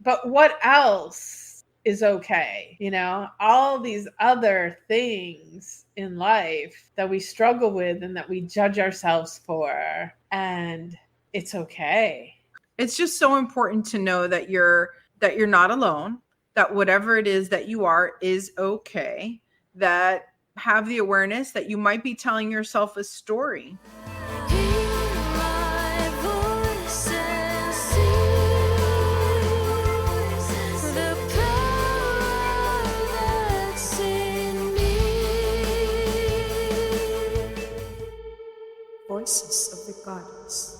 but what else is okay? All these other things in life that we struggle with and that we judge ourselves for, and it's okay. It's just so important to know that you're not alone, that whatever it is that you are is okay, that have the awareness that you might be telling yourself a story. Voices of the Goddess.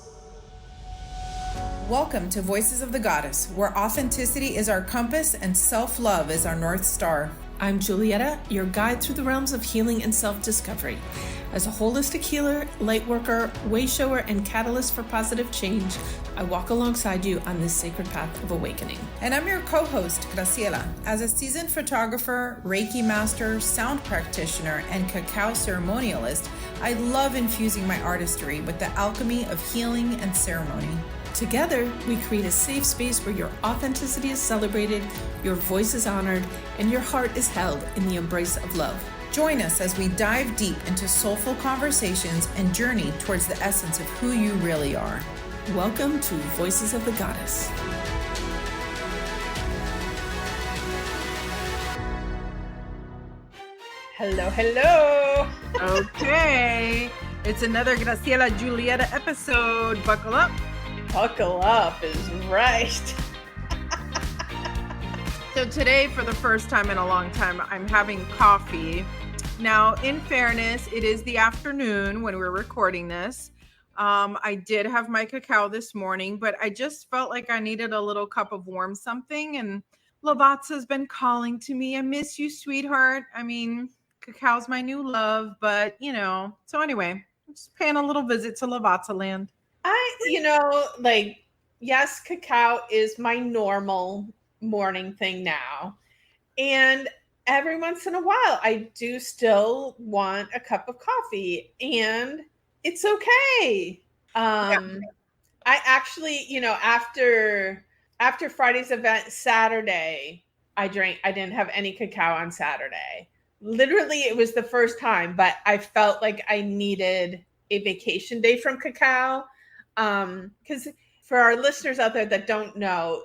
Welcome to Voices of the Goddess, where authenticity is our compass and self-love is our North Star. I'm Julietta, your guide through the realms of healing and self-discovery. As a holistic healer, light worker, way shower, and catalyst for positive change, I walk alongside you on this sacred path of awakening. And I'm your co-host, Graciela. As a seasoned photographer, Reiki master, sound practitioner, and cacao ceremonialist, I love infusing my artistry with the alchemy of healing and ceremony. Together, we create a safe space where your authenticity is celebrated, your voice is honored, and your heart is held in the embrace of love. Join us as we dive deep into soulful conversations and journey towards the essence of who you really are. Welcome to Voices of the Goddess. Hello, hello. Okay. It's another Graciela Julietta episode. Buckle up. Buckle up is right. So today, for the first time in a long time, I'm having coffee. Now, in fairness, it is the afternoon when we're recording this. I did have my cacao this morning, but I just felt like I needed a little cup of warm something. And Lavazza's been calling to me. I miss you, sweetheart. I mean, cacao's my new love, but So anyway, I'm just paying a little visit to Lavazza land. Yes, cacao is my normal morning thing now. And every once in a while, I do still want a cup of coffee, and it's okay. I actually, after Friday's event Saturday, I didn't have any cacao on Saturday. Literally, it was the first time, but I felt like I needed a vacation day from cacao. Because for our listeners out there that don't know,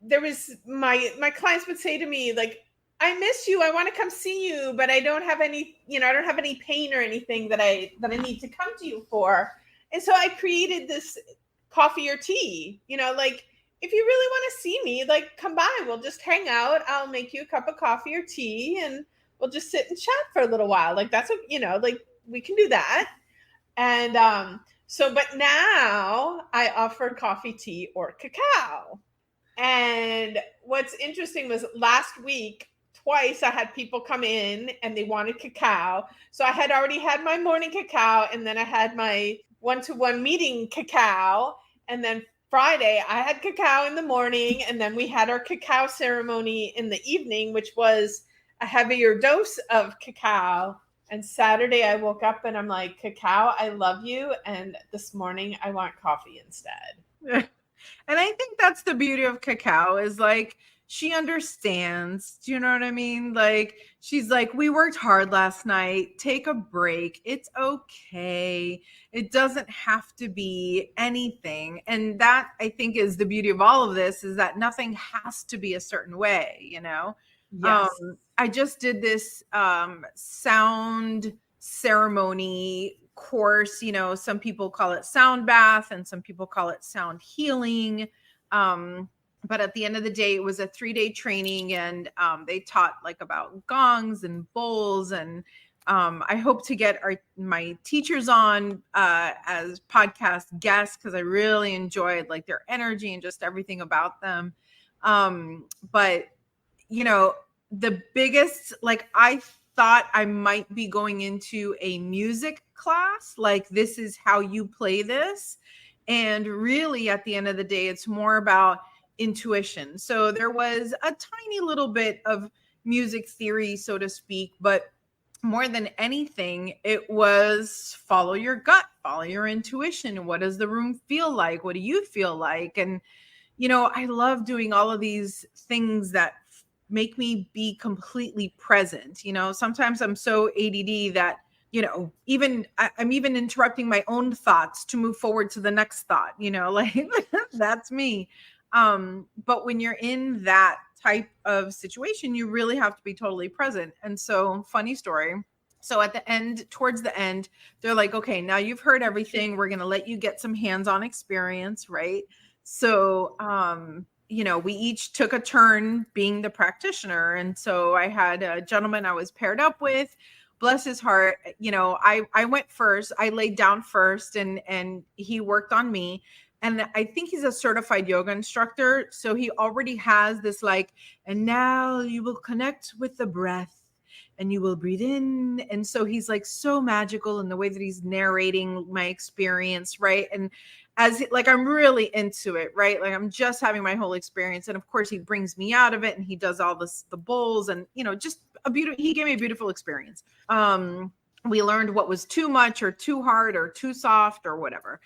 there was my clients would say to me, like, I miss you. I want to come see you, but I don't have any, I don't have any pain or anything that I need to come to you for. And so I created this coffee or tea, if you really want to see me, come by, we'll just hang out. I'll make you a cup of coffee or tea and we'll just sit and chat for a little while. That's what, we can do that. And, but now I offer coffee, tea, or cacao. And what's interesting was last week, twice I had people come in and they wanted cacao. So I had already had my morning cacao, and then I had my one-to-one meeting cacao. And then Friday I had cacao in the morning, and then we had our cacao ceremony in the evening, which was a heavier dose of cacao. And Saturday I woke up and I'm like, cacao, I love you. And this morning I want coffee instead. And I think that's the beauty of cacao is she understands. Do you know what I mean? She's like, we worked hard last night. Take a break. It's okay. It doesn't have to be anything. And that, I think, is the beauty of all of this, is that nothing has to be a certain way, Yes. I just did this sound ceremony course. Some people call it sound bath and some people call it sound healing. But at the end of the day, it was a 3-day training, and they taught about gongs and bowls. And I hope to get my teachers on as podcast guests, because I really enjoyed their energy and just everything about them. But the biggest, I thought I might be going into a music class, this is how you play this. And really, at the end of the day, it's more about intuition. So there was a tiny little bit of music theory, so to speak, but more than anything, it was follow your gut, follow your intuition. What does the room feel like? What do you feel like? And I love doing all of these things that make me be completely present. Sometimes I'm so ADD that, even I'm even interrupting my own thoughts to move forward to the next thought, like that's me. But when you're in that type of situation, you really have to be totally present. And so, funny story. So at the end, towards the end, they're like, okay, now you've heard everything. We're going to let you get some hands-on experience, right? So, we each took a turn being the practitioner. And so I had a gentleman I was paired up with, bless his heart. I went first, I laid down first, and he worked on me. And I think he's a certified yoga instructor. So he already has this like, and now you will connect with the breath and you will breathe in. And so he's like so magical in the way that he's narrating my experience, right? And I'm really into it, right? Like I'm just having my whole experience. And of course he brings me out of it and he does all the bowls and, just he gave me a beautiful experience. We learned what was too much or too hard or too soft or whatever.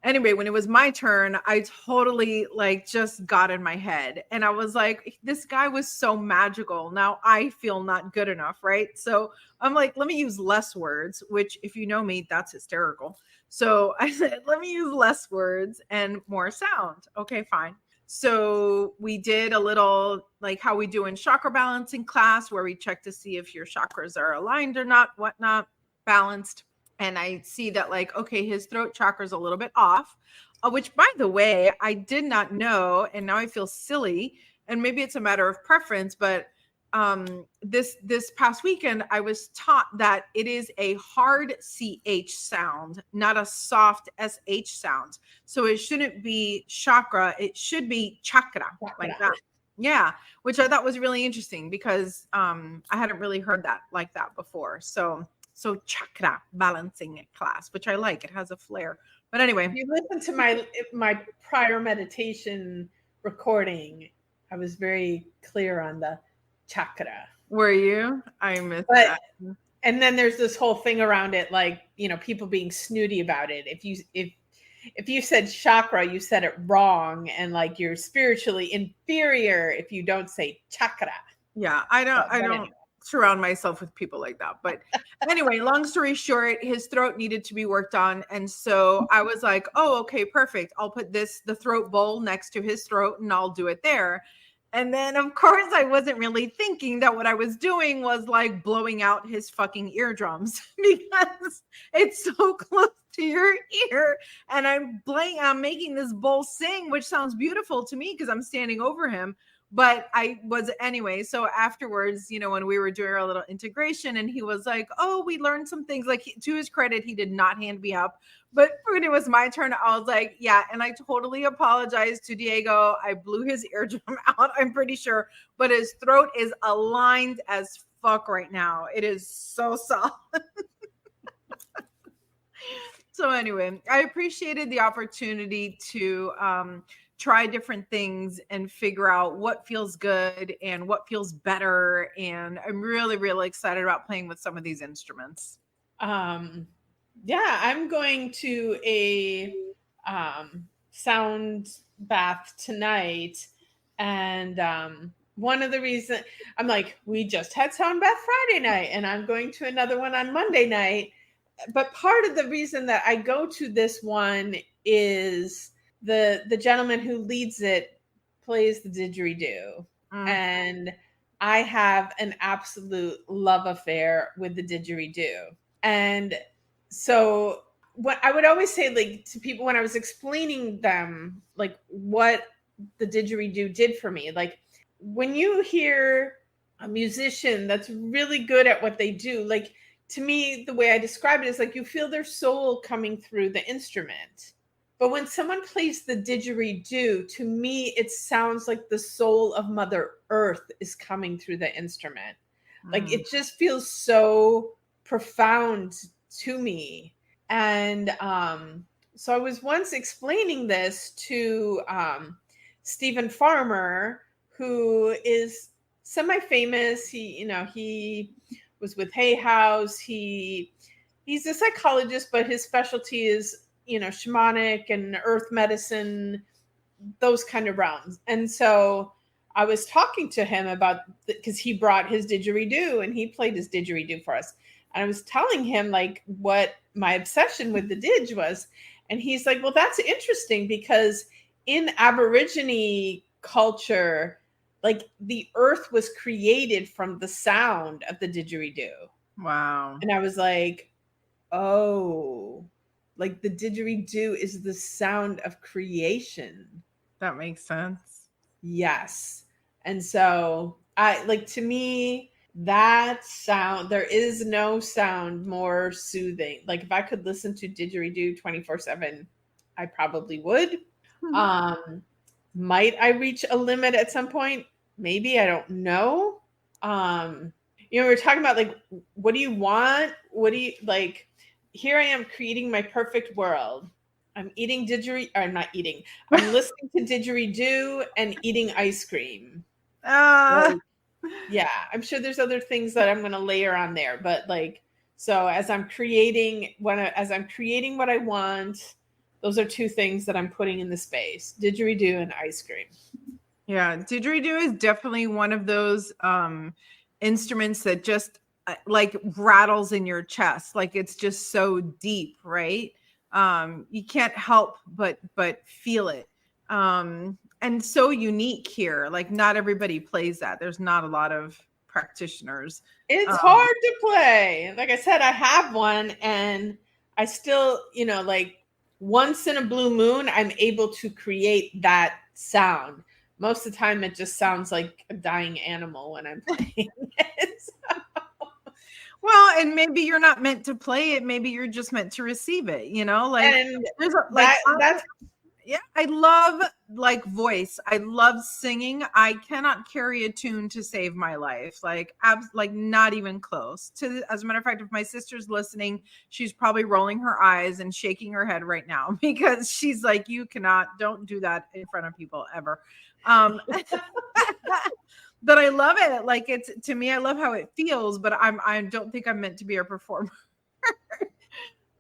Anyway, when it was my turn, I totally just got in my head and I was like, this guy was so magical. Now I feel not good enough. Right. So I'm like, let me use less words, which if you know me, that's hysterical. So I said, let me use less words and more sound. Okay, fine. So we did a little like how we do in chakra balancing class where we check to see if your chakras are aligned or not, whatnot, balanced. And I see that okay, his throat chakra is a little bit off, which by the way, I did not know. And now I feel silly and maybe it's a matter of preference, but this past weekend, I was taught that it is a hard CH sound, not a soft SH sound. So it shouldn't be chakra. It should be chakra. Like that. Yeah. Which I thought was really interesting because, I hadn't really heard that like that before. So chakra balancing class, which I like. It has a flair. But anyway, if you listen to my prior meditation recording, I was very clear on the chakra. Were you? I missed that. And then there's this whole thing around it, people being snooty about it. If you said chakra, you said it wrong, and you're spiritually inferior if you don't say chakra. Yeah, I don't surround myself with people like that. But anyway, long story short, his throat needed to be worked on. And so I was like, oh, okay, perfect. I'll put the throat bowl next to his throat and I'll do it there. And then of course I wasn't really thinking that what I was doing was blowing out his fucking eardrums because it's so close to your ear. And I'm making this bowl sing, which sounds beautiful to me because I'm standing over him. But I was anyway. So afterwards, when we were doing our little integration and he was like, oh, we learned some things, to his credit, he did not hand me up. But when it was my turn, I was like, yeah. And I totally apologized to Diego. I blew his eardrum out, I'm pretty sure. But his throat is aligned as fuck right now. It is so solid. So anyway, I appreciated the opportunity to try different things and figure out what feels good and what feels better. And I'm really, really excited about playing with some of these instruments. Yeah, I'm going to a sound bath tonight. And one of the reasons I'm we just had sound bath Friday night and I'm going to another one on Monday night. But part of the reason that I go to this one is the gentleman who leads it plays the didgeridoo. And I have an absolute love affair with the didgeridoo. And so what I would always say to people when I was explaining them what the didgeridoo did for me, when you hear a musician that's really good at what they do, to me, the way I describe it is you feel their soul coming through the instrument. But when someone plays the didgeridoo, to me, it sounds like the soul of Mother Earth is coming through the instrument. It just feels so profound to me. And so I was once explaining this to Stephen Farmer, who is semi-famous. He was with Hay House. He's a psychologist, but his specialty is, shamanic and earth medicine. those kind of realms. And so I was talking to him about, because he brought his didgeridoo and he played his didgeridoo for us. And I was telling him like what my obsession with the didge was. And he's like, well, that's interesting because in Aborigine culture, like the earth was created from the sound of the didgeridoo. Wow. And I was like, oh, like the didgeridoo is the sound of creation. That makes sense. Yes. And so I like, to me, that sound, there is no sound more soothing. Like if I could listen to didgeridoo 24/7, I probably would. Might I reach a limit at some point? Maybe, I don't know. We're talking about like, what do you want? What do you like? Here I am creating my perfect world. I'm eating I'm not eating. I'm listening to didgeridoo and eating ice cream. Like, yeah, I'm sure there's other things that I'm going to layer on there, but like, so as I'm creating what I want, those are two things that I'm putting in the space: didgeridoo and ice cream. Yeah, didgeridoo is definitely one of those instruments that just like rattles in your chest. Like it's just so deep, right? You can't help but feel it. And so unique here. Like not everybody plays that. There's not a lot of practitioners. It's hard to play. Like I said, I have one and I still, like once in a blue moon, I'm able to create that sound. Most of the time, it just sounds like a dying animal when I'm playing it. So. Well, and maybe you're not meant to play it. Maybe you're just meant to receive it, Like, and there's that's yeah, I love like voice. I love singing. I cannot carry a tune to save my life. Like, like not even close. As a matter of fact, if my sister's listening, she's probably rolling her eyes and shaking her head right now because she's like, don't do that in front of people ever. But I love it. Like to me, I love how it feels, but I don't think I'm meant to be a performer.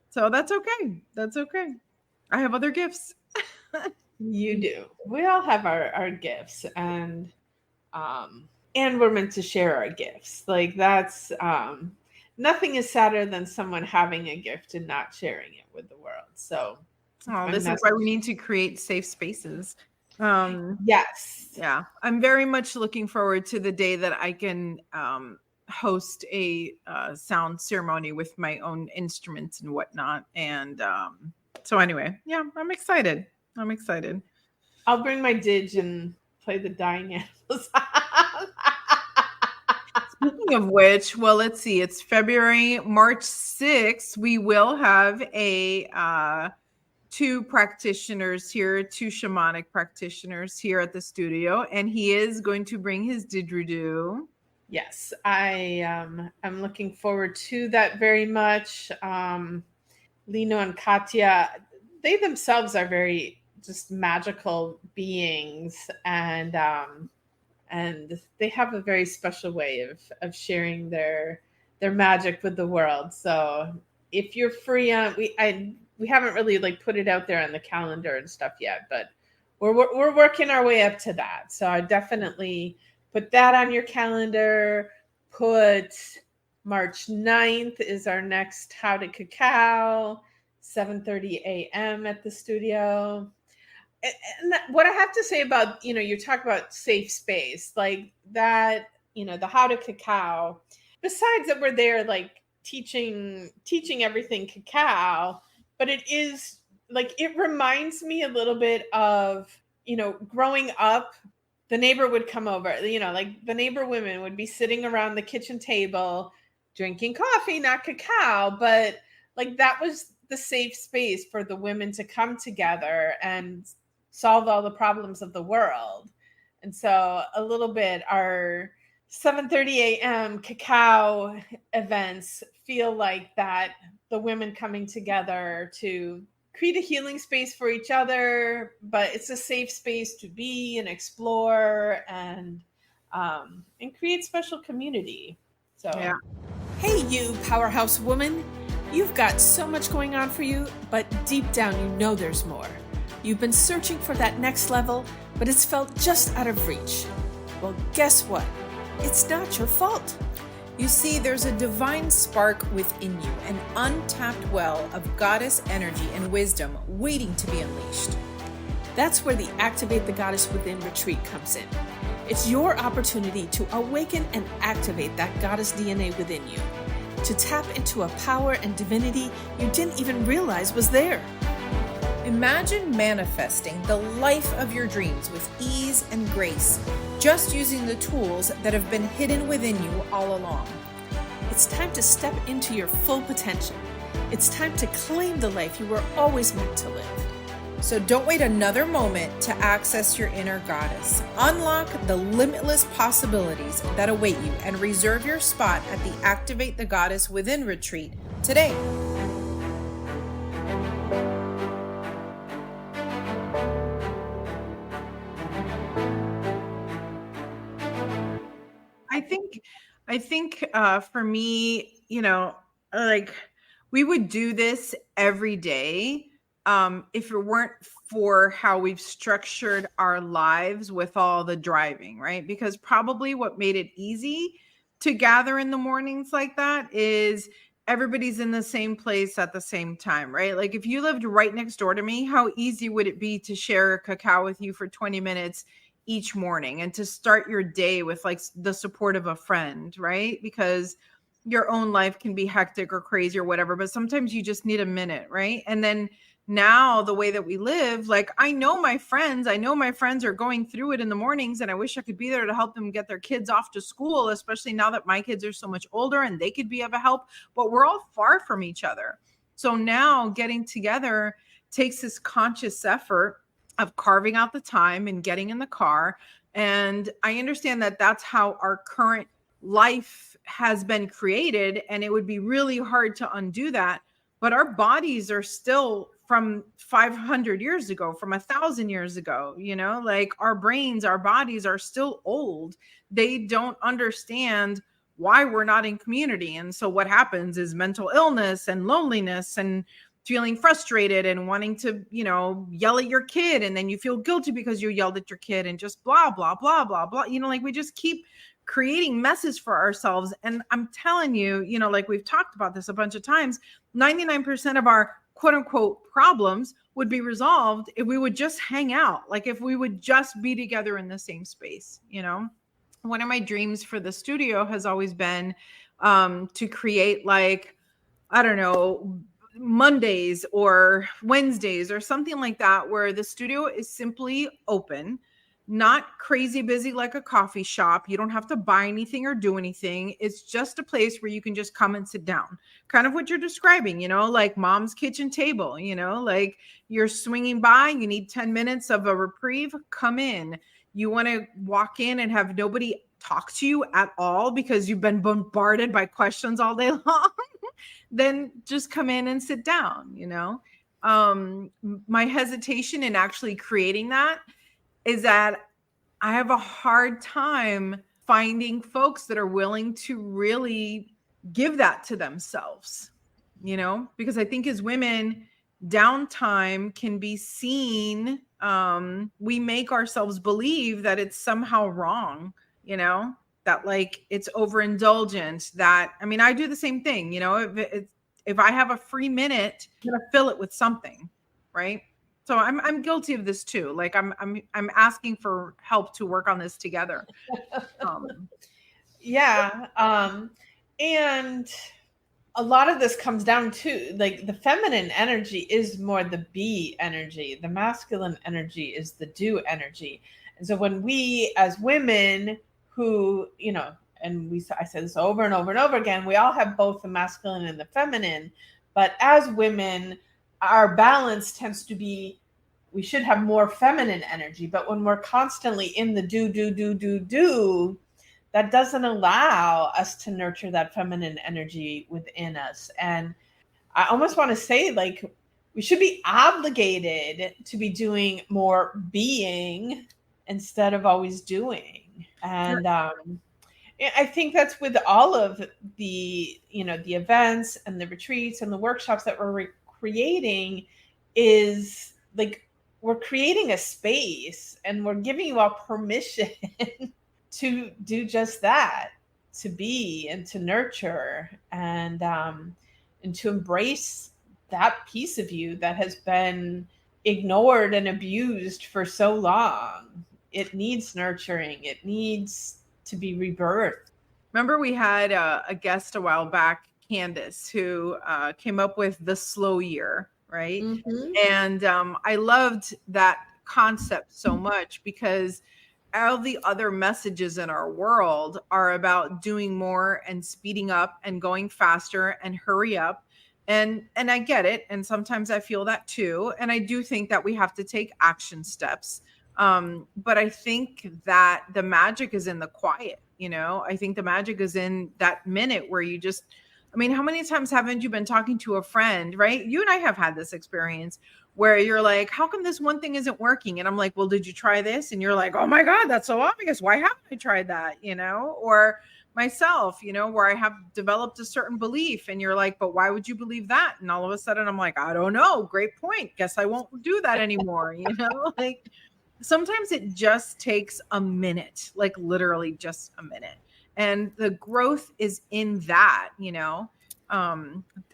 So that's okay. That's okay. I have other gifts. You do. We all have our gifts, and we're meant to share our gifts. Like that's nothing is sadder than someone having a gift and not sharing it with the world. So this is why we need to create safe spaces. Yes. Yeah. I'm very much looking forward to the day that I can host a sound ceremony with my own instruments and whatnot. And so anyway, yeah, I'm excited. I'll bring my didge and play the dying animals. Speaking of which, well, let's see. It's March 6th. We will have two shamanic practitioners here at the studio, and he is going to bring his didgeridoo. Yes, I'm looking forward to that very much. Lino and Katya, they themselves are very just magical beings, and they have a very special way of sharing their magic with the world. So if you're free we haven't really like put it out there on the calendar and stuff yet, but we're working our way up to that. So I definitely put that on your calendar. Put March 9th is our next How to Cacao, 7:30 a.m. at the studio. And what I have to say about, you talk about safe space, like that, the How to Cacao, besides that we're there like teaching everything cacao, but it is like, it reminds me a little bit of, growing up, the neighbor would come over, like the neighbor women would be sitting around the kitchen table, drinking coffee, not cacao, but like that was the safe space for the women to come together and solve all the problems of the world. And so a little bit our 7:30 a.m. cacao events feel like that, the women coming together to create a healing space for each other, but it's a safe space to be and explore and create special community. So, yeah. Hey, you powerhouse woman. You've got so much going on for you, but deep down, you know there's more. You've been searching for that next level, but it's felt just out of reach. Well, guess what? It's not your fault. You see, there's a divine spark within you, an untapped well of goddess energy and wisdom waiting to be unleashed. That's where the Activate the Goddess Within retreat comes in. It's your opportunity to awaken and activate that goddess DNA within you, to tap into a power and divinity you didn't even realize was there. Imagine manifesting the life of your dreams with ease and grace, just using the tools that have been hidden within you all along. It's time to step into your full potential. It's time to claim the life you were always meant to live. So don't wait another moment to access your inner goddess. Unlock the limitless possibilities that await you and reserve your spot at the Activate the Goddess Within retreat today. I think for me, like we would do this every day if it weren't for how we've structured our lives with all the driving, right? Because probably what made it easy to gather in the mornings like that is everybody's in the same place at the same time, right? Like if you lived right next door to me, how easy would it be to share a cacao with you for 20 minutes each morning and to start your day with like the support of a friend, right? Because your own life can be hectic or crazy or whatever, but sometimes you just need a minute, right? And then now the way that we live, like I know my friends are going through it in the mornings, and I wish I could be there to help them get their kids off to school, especially now that my kids are so much older and they could be of a help, but we're all far from each other. So now getting together takes this conscious effort of carving out the time and getting in the car. And I understand that that's how our current life has been created, and it would be really hard to undo that. But our bodies are still from 500 years ago, from 1,000 years ago, like our brains, our bodies are still old. They don't understand why we're not in community. And so what happens is mental illness and loneliness and feeling frustrated and wanting to, yell at your kid. And then you feel guilty because you yelled at your kid and just blah, blah, blah, blah, blah. Like we just keep creating messes for ourselves. And I'm telling you, like we've talked about this a bunch of times, 99% of our quote unquote problems would be resolved if we would just hang out. Like if we would just be together in the same space, One of my dreams for the studio has always been to create like, I don't know, Mondays or Wednesdays or something like that, where the studio is simply open, not crazy busy like a coffee shop. You don't have to buy anything or do anything. It's just a place where you can just come and sit down. Kind of what you're describing, like mom's kitchen table, like you're swinging by, you need 10 minutes of a reprieve, come in. You want to walk in and have nobody talk to you at all because you've been bombarded by questions all day long, then just come in and sit down, My hesitation in actually creating that is that I have a hard time finding folks that are willing to really give that to themselves, because I think as women, downtime can be seen. We make ourselves believe that it's somehow wrong, that like it's overindulgent, that, I do the same thing, if I have a free minute, I'm gonna fill it with something, right? So I'm guilty of this too. Like I'm asking for help to work on this together. And a lot of this comes down to like the feminine energy is more the be energy. The masculine energy is the do energy. And so when we as women who, I say this over and over and over again, we all have both the masculine and the feminine, but as women, our balance tends to be, we should have more feminine energy, but when we're constantly in the do, that doesn't allow us to nurture that feminine energy within us. And I almost want to say like, we should be obligated to be doing more being instead of always doing. And I think that's with all of the, the events and the retreats and the workshops that we're creating is like, we're creating a space and we're giving you all permission to do just that, to be and to nurture and to embrace that piece of you that has been ignored and abused for so long. It needs nurturing. It needs to be rebirthed. Remember, we had a guest a while back, Candace, who came up with the slow year, right? Mm-hmm. And I loved that concept so much because all the other messages in our world are about doing more and speeding up and going faster and hurry up. And I get it. And sometimes I feel that too. And I do think that we have to take action steps. But I think that the magic is in the quiet. I think the magic is in that minute where you just, I mean, how many times haven't you been talking to a friend, right? You and I have had this experience where you're like, how come this one thing isn't working? And I'm like, well, did you try this? And you're like, oh my God, that's so obvious. Why haven't I tried that? Or myself, where I have developed a certain belief and you're like, but why would you believe that? And all of a sudden I'm like, I don't know. Great point. Guess I won't do that anymore. Like sometimes it just takes a minute, like literally just a minute. And the growth is in that,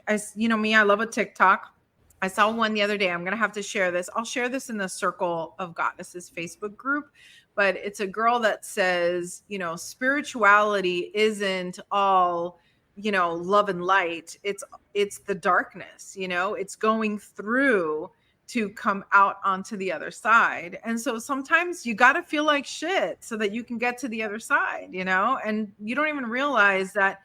as me, I love a TikTok. I saw one the other day. I'm going to have to share this. I'll share this in the Circle of Goddesses Facebook group, but it's a girl that says, spirituality isn't all, love and light. It's the darkness, it's going through to come out onto the other side. And so sometimes you got to feel like shit so that you can get to the other side, and you don't even realize that,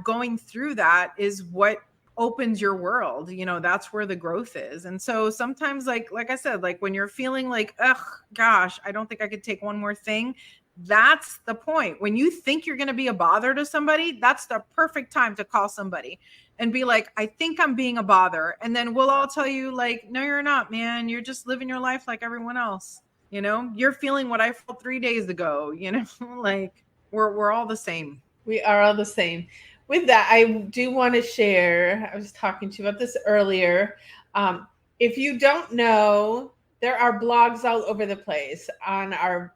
going through that is what opens your world. That's where the growth is. And so sometimes, like I said, like when you're feeling like, ugh, gosh, I don't think I could take one more thing. That's the point. When you think you're going to be a bother to somebody, that's the perfect time to call somebody and be like, I think I'm being a bother. And then we'll all tell you like, no, you're not, man. You're just living your life like everyone else. You're feeling what I felt 3 days ago, like we're all the same. We are all the same. With that, I do want to share, I was talking to you about this earlier. If you don't know, there are blogs all over the place on our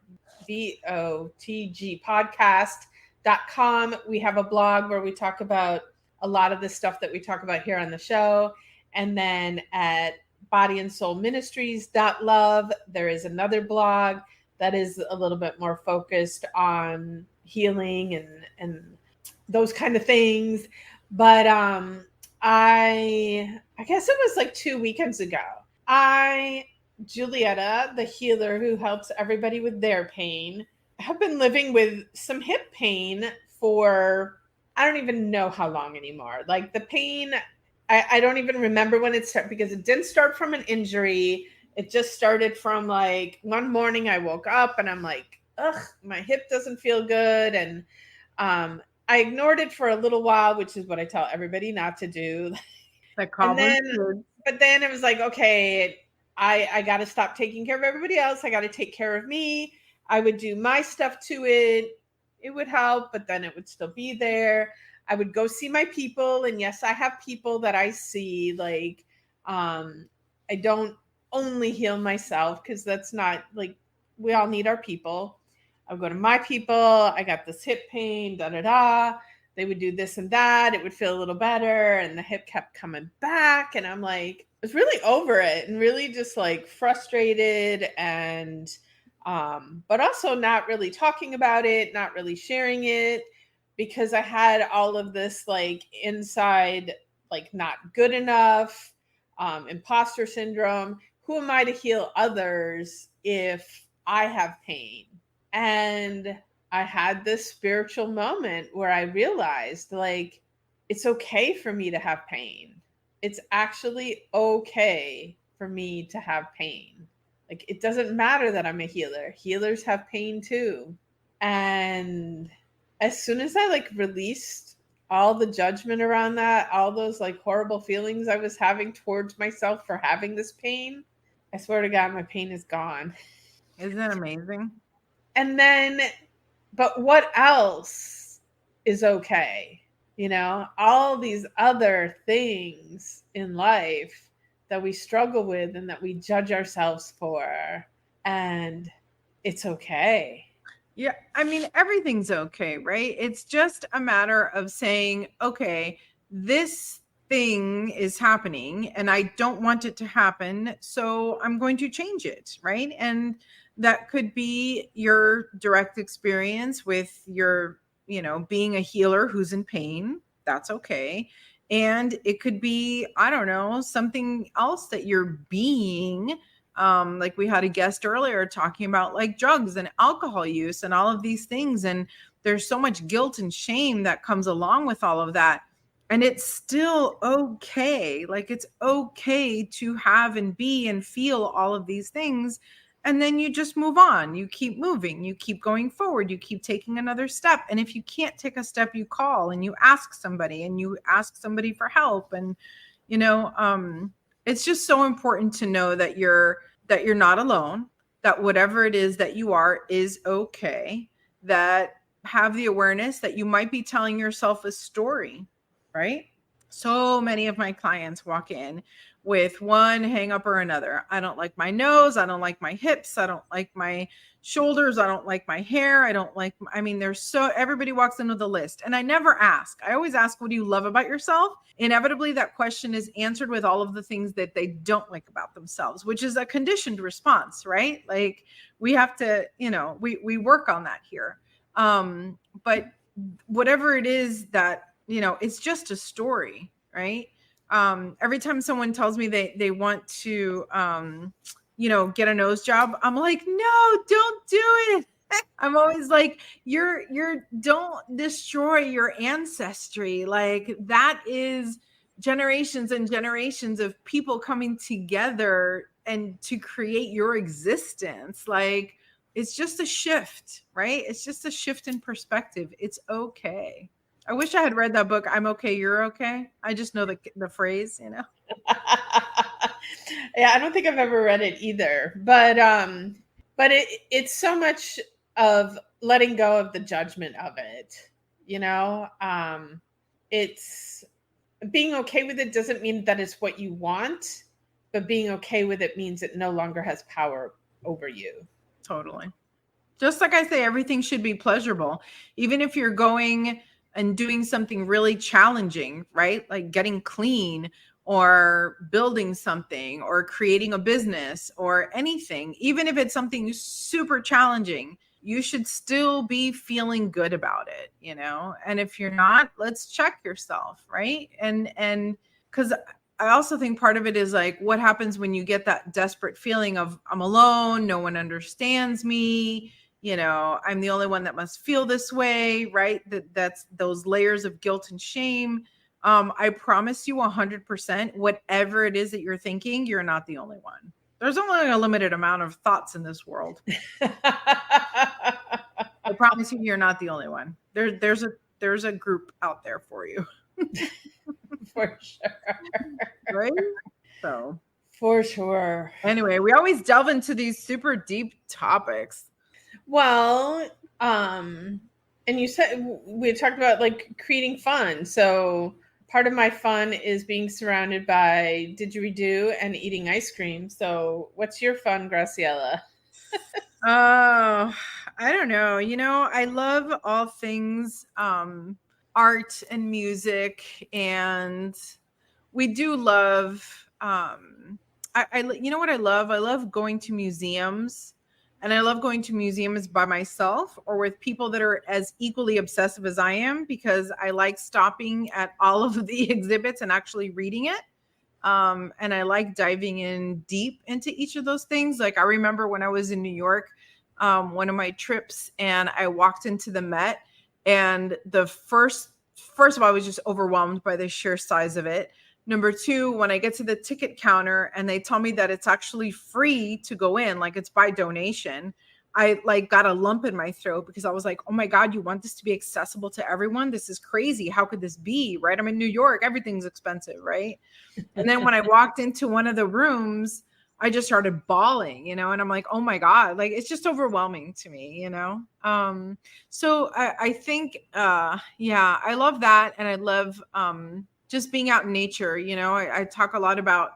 BOTGpodcast.com. We have a blog where we talk about a lot of the stuff that we talk about here on the show. And then at bodyandsoulministries.love, there is another blog that is a little bit more focused on healing and those kind of things. But I guess it was like 2 weekends ago. Julietta, the healer who helps everybody with their pain, have been living with some hip pain for, I don't even know how long anymore. Like the pain, I don't even remember when it started because it didn't start from an injury. It just started from like one morning I woke up and I'm like, ugh, my hip doesn't feel good. And I ignored it for a little while, which is what I tell everybody not to do. But then it was like, okay, I got to stop taking care of everybody else. I got to take care of me. I would do my stuff to it. It would help, but then it would still be there. I would go see my people. And yes, I have people that I see. Like, I don't only heal myself because that's not like, we all need our people. I'll go to my people. I got this hip pain, They would do this and that. It would feel a little better. And the hip kept coming back. And I'm like, I was really over it and really just like frustrated and, but also not really talking about it, not really sharing it because I had all of this like inside, like not good enough, imposter syndrome. Who am I to heal others if I have pain? And I had this spiritual moment where I realized like, it's okay for me to have pain. It's actually okay for me to have pain. Like, it doesn't matter that I'm a healer. Healers have pain too. And as soon as I like released all the judgment around that, all those like horrible feelings I was having towards myself for having this pain, I swear to God, my pain is gone. Isn't that amazing? And then, but what else is okay? All these other things in life that we struggle with and that we judge ourselves for. And it's okay. Yeah, I mean, everything's okay, right? It's just a matter of saying, okay, this thing is happening and I don't want it to happen, so I'm going to change it, right? And that could be your direct experience with your, being a healer who's in pain. That's okay. And it could be, I don't know, something else that you're being. Like we had a guest earlier talking about like drugs and alcohol use and all of these things. And there's so much guilt and shame that comes along with all of that. And it's still okay. Like it's okay to have and be and feel all of these things. And then you just move on. You keep moving. You keep going forward. You keep taking another step. And if you can't take a step, you call and you ask somebody for help. And, it's just so important to know that you're not alone, that whatever it is that you are is okay, that have the awareness that you might be telling yourself a story, right? So many of my clients walk in with one hang up or another. I don't like my nose. I don't like my hips. I don't like my shoulders. I don't like my hair. Everybody walks in with a list and I never ask. I always ask, what do you love about yourself? Inevitably, that question is answered with all of the things that they don't like about themselves, which is a conditioned response, right? Like we have to, we work on that here. But whatever it is that, it's just a story, right? Every time someone tells me they want to, get a nose job, I'm like, no, don't do it. I'm always like, don't destroy your ancestry. Like that is generations and generations of people coming together and to create your existence. Like it's just a shift, right? It's just a shift in perspective. It's okay. I wish I had read that book. I'm okay, you're okay. I just know the phrase, Yeah, I don't think I've ever read it either. But it's so much of letting go of the judgment of it. It's being okay with it doesn't mean that it's what you want, but being okay with it means it no longer has power over you. Totally. Just like I say, everything should be pleasurable. Even if you're going and doing something really challenging, right? Like getting clean or building something or creating a business or anything, even if it's something super challenging, you should still be feeling good about it, And if you're not, let's check yourself, right? And because I also think part of it is like, what happens when you get that desperate feeling of I'm alone, no one understands me, I'm the only one that must feel this way, right? That's those layers of guilt and shame. I promise you 100%, whatever it is that you're thinking, you're not the only one. There's only a limited amount of thoughts in this world. I promise you're not the only one. There's a group out there for you. For sure. Right? So for sure. Anyway, we always delve into these super deep topics. Well, and you said we talked about like creating fun. So part of my fun is being surrounded by didgeridoo and eating ice cream. So what's your fun, Graciela? I don't know. I love all things art and music, and we do love you know what I love? I love going to museums. And I love going to museums by myself or with people that are as equally obsessive as I am, because I like stopping at all of the exhibits and actually reading it. And I like diving in deep into each of those things. Like I remember when I was in New York, one of my trips, and I walked into the Met, and the first of all, I was just overwhelmed by the sheer size of it. Number two, when I get to the ticket counter and they tell me that it's actually free to go in, like it's by donation, I like got a lump in my throat because I was like, oh my God, you want this to be accessible to everyone? This is crazy. How could this be? Right? I'm in New York. Everything's expensive. Right. And then when I walked into one of the rooms, I just started bawling, and I'm like, oh my God, like, it's just overwhelming to me, So I think, I love that. And I love, just being out in nature. I talk a lot about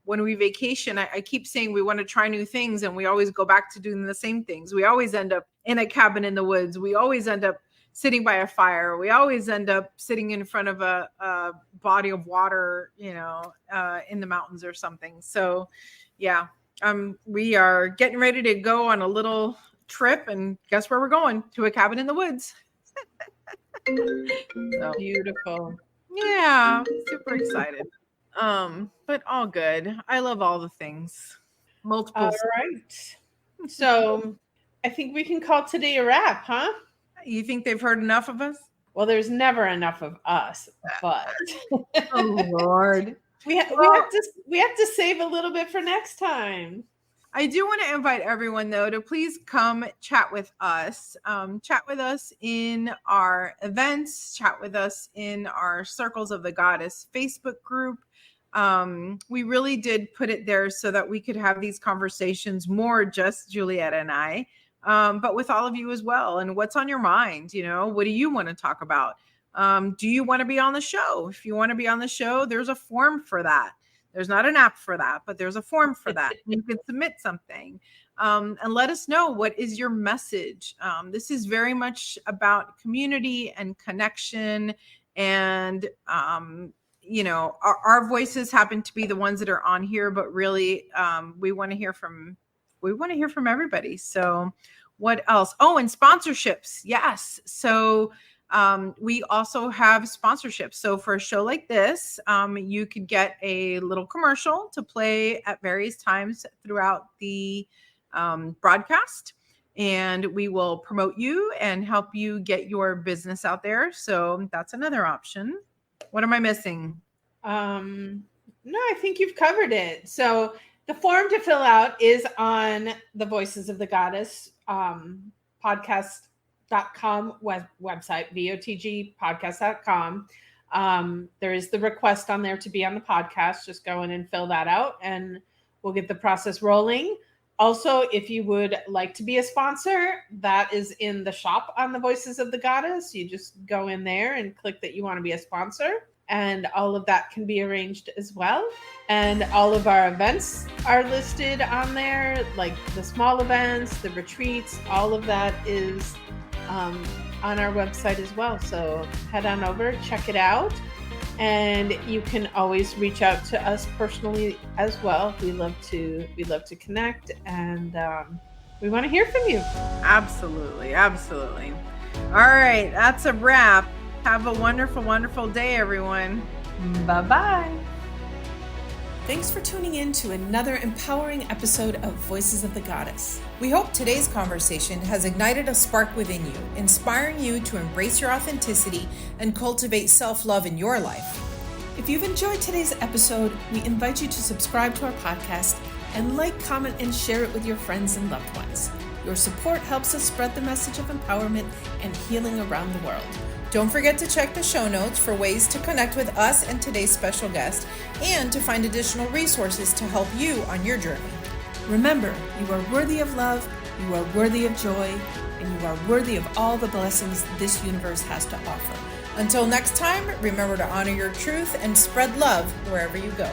when we vacation, I keep saying we want to try new things, and we always go back to doing the same things. We always end up in a cabin in the woods. We always end up sitting by a fire. We always end up sitting in front of a body of water, in the mountains or something. So yeah, we are getting ready to go on a little trip, and guess where we're going? To a cabin in the woods. So beautiful. Yeah, super excited. But all good. I love all the things. Multiple. All right. So I think we can call today a wrap, huh? You think they've heard enough of us? Well, there's never enough of us, but oh Lord. we have to save a little bit for next time. I do want to invite everyone, though, to please come chat with us. Chat with us in our events. Chat with us in our Circles of the Goddess Facebook group. We really did put it there so that we could have these conversations, more just Julietta and I, but with all of you as well. And what's on your mind? What do you want to talk about? Do you want to be on the show? If you want to be on the show, there's a form for that. There's not an app for that, but there's a form for that. You can submit something and let us know, what is your message. This is very much about community and connection. And, our voices happen to be the ones that are on here, but really we want to hear from everybody. So what else? Oh, and sponsorships. Yes. So we also have sponsorships. So for a show like this, you could get a little commercial to play at various times throughout the broadcast, and we will promote you and help you get your business out there. So that's another option. What am I missing? No, I think you've covered it. So the form to fill out is on the Voices of the Goddess podcast.com website, votgpodcast.com. There is the request on there to be on the podcast. Just go in and fill that out, and we'll get the process rolling. Also, if you would like to be a sponsor, that is in the shop on the Voices of the Goddess. You just go in there and click that you want to be a sponsor, and all of that can be arranged as well. And all of our events are listed on there, like the small events, the retreats, all of that is on our website as well. So head on over, check it out, and you can always reach out to us personally as well. We love to connect, and we want to hear from you. Absolutely. All right, that's a wrap. Have a wonderful, wonderful day, everyone. Bye-bye. Thanks for tuning in to another empowering episode of Voices of the Goddess. We hope today's conversation has ignited a spark within you, inspiring you to embrace your authenticity and cultivate self-love in your life. If you've enjoyed today's episode, we invite you to subscribe to our podcast and like, comment, and share it with your friends and loved ones. Your support helps us spread the message of empowerment and healing around the world. Don't forget to check the show notes for ways to connect with us and today's special guest, and to find additional resources to help you on your journey. Remember, you are worthy of love, you are worthy of joy, and you are worthy of all the blessings this universe has to offer. Until next time, remember to honor your truth and spread love wherever you go.